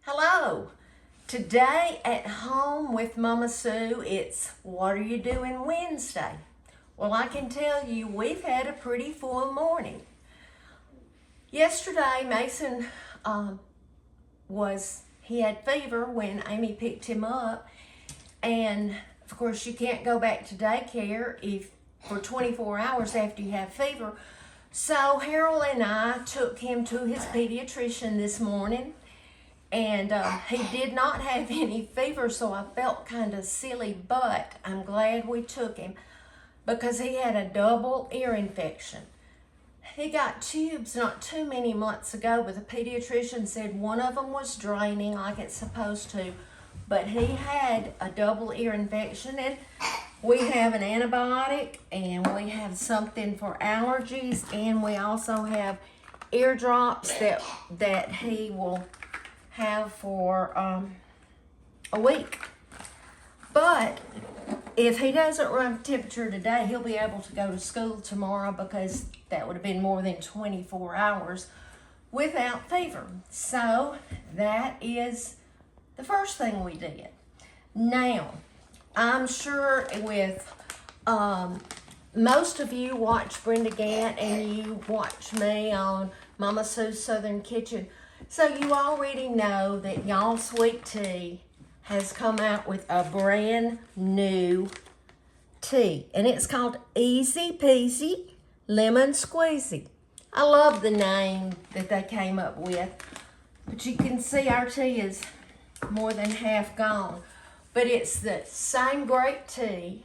Hello. Today at home with Mama Sue, it's What Are You Doing Wednesday? Well, I can tell you we've had a pretty full morning. Yesterday, Mason he had fever when Amy picked him up, and of course you can't go back to daycare for 24 hours after you have fever. So Harold and I took him to his pediatrician this morning, and he did not have any fever, so I felt kind of silly, but I'm glad we took him because he had a double ear infection. He got tubes not too many months ago, but the pediatrician said one of them was draining like it's supposed to, but he had a double ear infection, and we have an antibiotic, and we have something for allergies, and we also have eardrops that he will have for a week. But if he doesn't run temperature today, he'll be able to go to school tomorrow because that would have been more than 24 hours without fever. So that is the first thing we did. Now, I'm sure with most of you watch Brenda Gant and you watch me on Mama Sue's Southern Kitchen. So you already know that Y'all Sweet Tea has come out with a brand new tea. And it's called Easy Peasy Lemon Squeezy. I love the name that they came up with. But you can see our tea is more than half gone. But it's the same great tea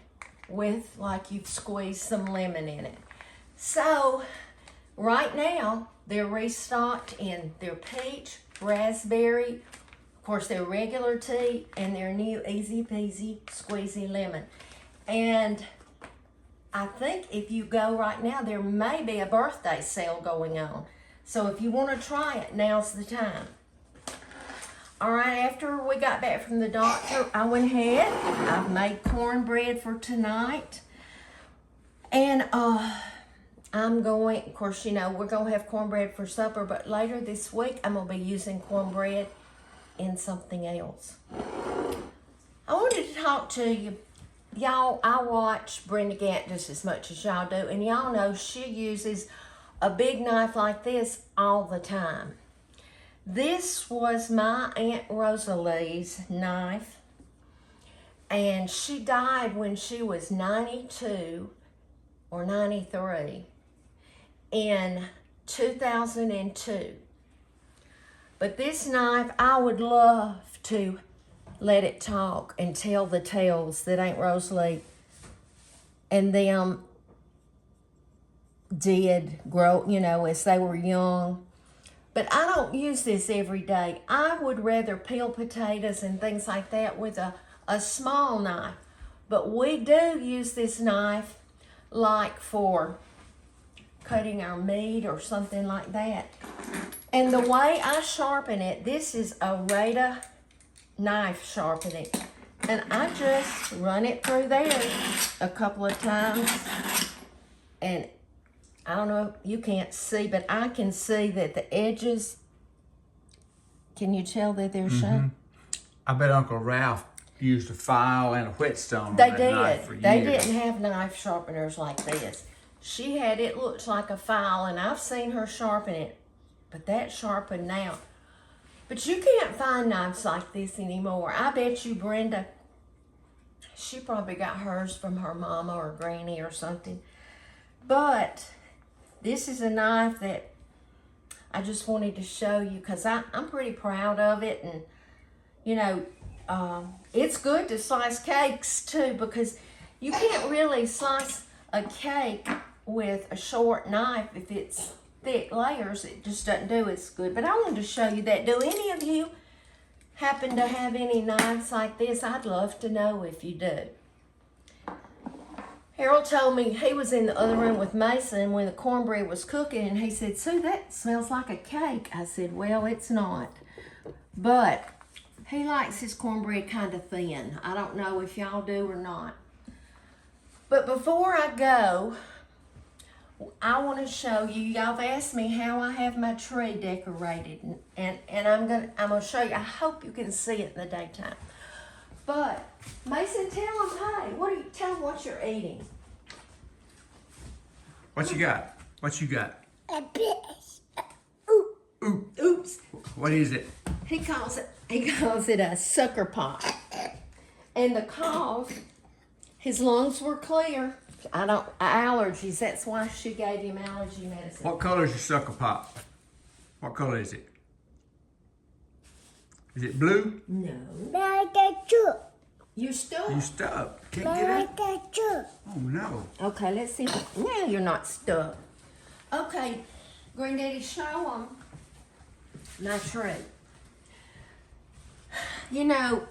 with like you've squeezed some lemon in it. So right now, they're restocked in their peach, raspberry, of course their regular tea, and their new Easy Peasy Squeezy Lemon. And I think if you go right now, there may be a birthday sale going on. So if you want to try it, now's the time. All right, after we got back from the doctor, I went ahead. I've made cornbread for tonight. And I'm going, of course, you know, we're going to have cornbread for supper, but later this week, I'm going to be using cornbread in something else. I wanted to talk to you. Y'all, I watch Brenda Gant just as much as y'all do, and y'all know she uses a big knife like this all the time. This was my Aunt Rosalie's knife, and she died when she was 92 or 93 in 2002. But this knife, I would love to let it talk and tell the tales that Aunt Rosalie and them did grow, you know, as they were young. But I don't use this every day. I would rather peel potatoes and things like that with a small knife. But we do use this knife like for cutting our meat or something like that. And the way I sharpen it, this is a Rada knife sharpening. And I just run it through there a couple of times. And I don't know, you can't see, but I can see that the edges, can you tell that they're sharp? I bet Uncle Ralph used a file and a whetstone on They that did. knife for years. They didn't have knife sharpeners like this. She had, it looks like a file, and I've seen her sharpen it, but that's sharpened now. But you can't find knives like this anymore. I bet you Brenda, she probably got hers from her mama or granny or something. But this is a knife that I just wanted to show you because I'm pretty proud of it. And, you know, it's good to slice cakes too, because you can't really slice a cake with a short knife. If it's thick layers, it just doesn't do as good. But I wanted to show you that. Do any of you happen to have any knives like this? I'd love to know if you do. Harold told me he was in the other room with Mason when the cornbread was cooking, and he said, "Sue, that smells like a cake." I said, "Well, it's not." But he likes his cornbread kind of thin. I don't know if y'all do or not. But before I go, I want to show you. Y'all have asked me how I have my tree decorated, and I'm gonna show you. I hope you can see it in the daytime. But Mason, tell them, hey, tell them what you're eating. What you got? What you got? A fish. Ooh. Oops. What is it? He calls it a sucker pop. And the cough, his lungs were clear. Allergies. That's why she gave him allergy medicine. What color is your sucker pop? What color is it? Is it blue? No. Like a true. You're stuck. You stuck. Can't get Like up. a true. Oh no. Okay, let's see. Now you're not stuck. Okay, Granddaddy, show them my tree. You know,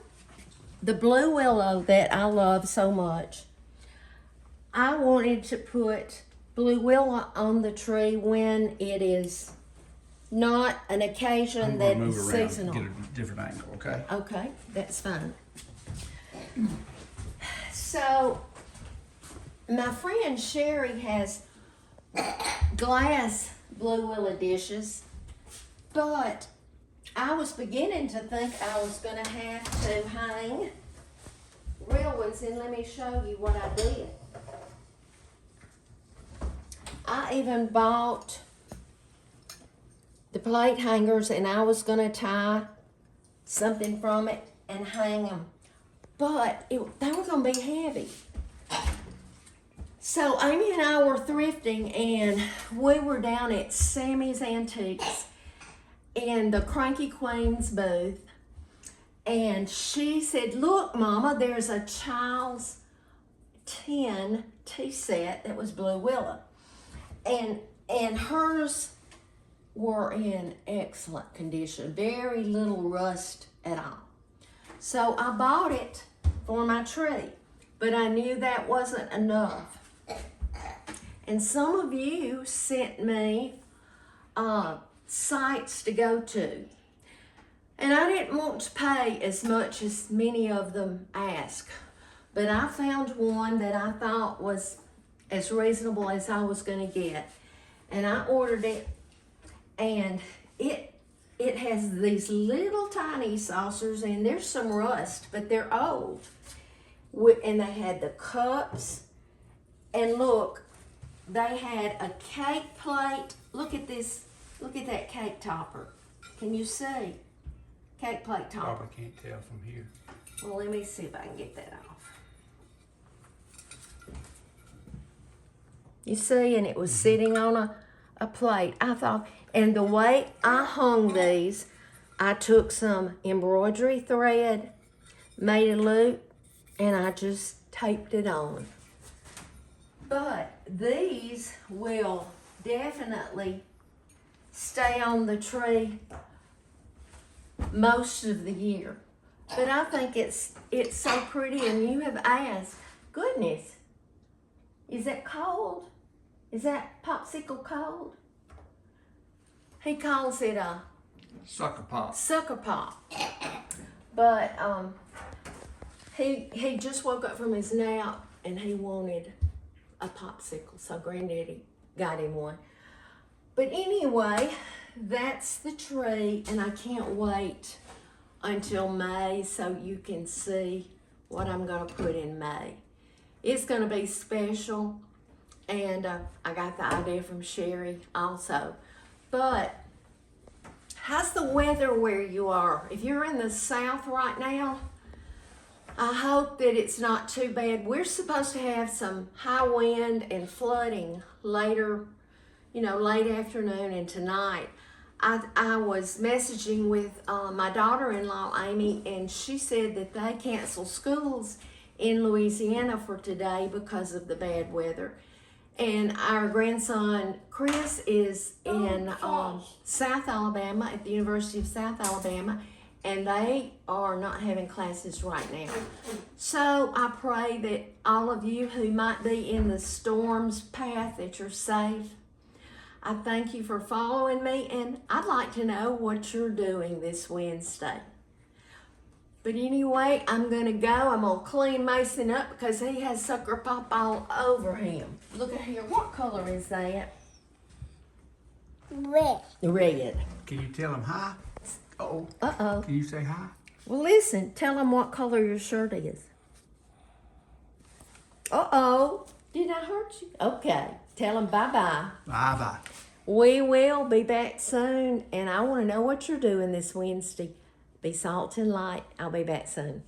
the blue willow that I love so much, I wanted to put blue willow on the tree when it is not an occasion I'm that gonna is move around, seasonal. get a different angle, okay? Okay, that's fine. So, my friend Sherry has glass blue willow dishes, but I was beginning to think I was going to have to hang real ones, and let me show you what I did. I even bought the plate hangers, and I was going to tie something from it and hang them, but they were going to be heavy. So Amy and I were thrifting, and we were down at Sammy's Antiques in the Cranky Queen's booth, and she said, look, Mama, there's a child's tin tea set that was blue willow, and hers were in excellent condition, very little rust at all. So I bought it for my tree, but I knew that wasn't enough. And some of you sent me sites to go to. And I didn't want to pay as much as many of them asked. But I found one that I thought was as reasonable as I was going to get. And I ordered it. And it has these little tiny saucers, and there's some rust, but they're old. And they had the cups. And look, they had a cake plate. Look at this. Look at that cake topper. Can you see? Cake plate topper. Probably can't tell from here. Well, let me see if I can get that off. You see, and it was sitting on a plate. I thought, and the way I hung these, I took some embroidery thread, made a loop, and I just taped it on. But these will definitely stay on the tree most of the year. But I think it's so pretty, and you have asked, goodness, is that cold? Is that popsicle cold? He calls it a Sucker pop. sucker pop. But he just woke up from his nap and he wanted a popsicle, so Granddaddy got him one. But anyway, that's the tree, and I can't wait until May so you can see what I'm going to put in May. It's going to be special, and I got the idea from Sherry also. But how's the weather where you are? If you're in the south right now, I hope that it's not too bad. We're supposed to have some high wind and flooding later, late afternoon and tonight. I was messaging with my daughter-in-law, Amy, and she said that they canceled schools in Louisiana for today because of the bad weather. And our grandson, Chris, is in South Alabama, at the University of South Alabama, and they are not having classes right now. So I pray that all of you who might be in the storm's path, that you're safe. I thank you for following me, and I'd like to know what you're doing this Wednesday. But anyway, I'm gonna go. I'm gonna clean Mason up because he has sucker pop all over him. Look at here. What color is that? Red. Red. Can you tell him hi? Oh, Uh-oh. can you say hi? Well, listen. Tell him what color your shirt is. Uh-oh. Did I hurt you? Okay. Tell him bye-bye. Bye-bye. We will be back soon, and I want to know what you're doing this Wednesday. Be salt and light. I'll be back soon.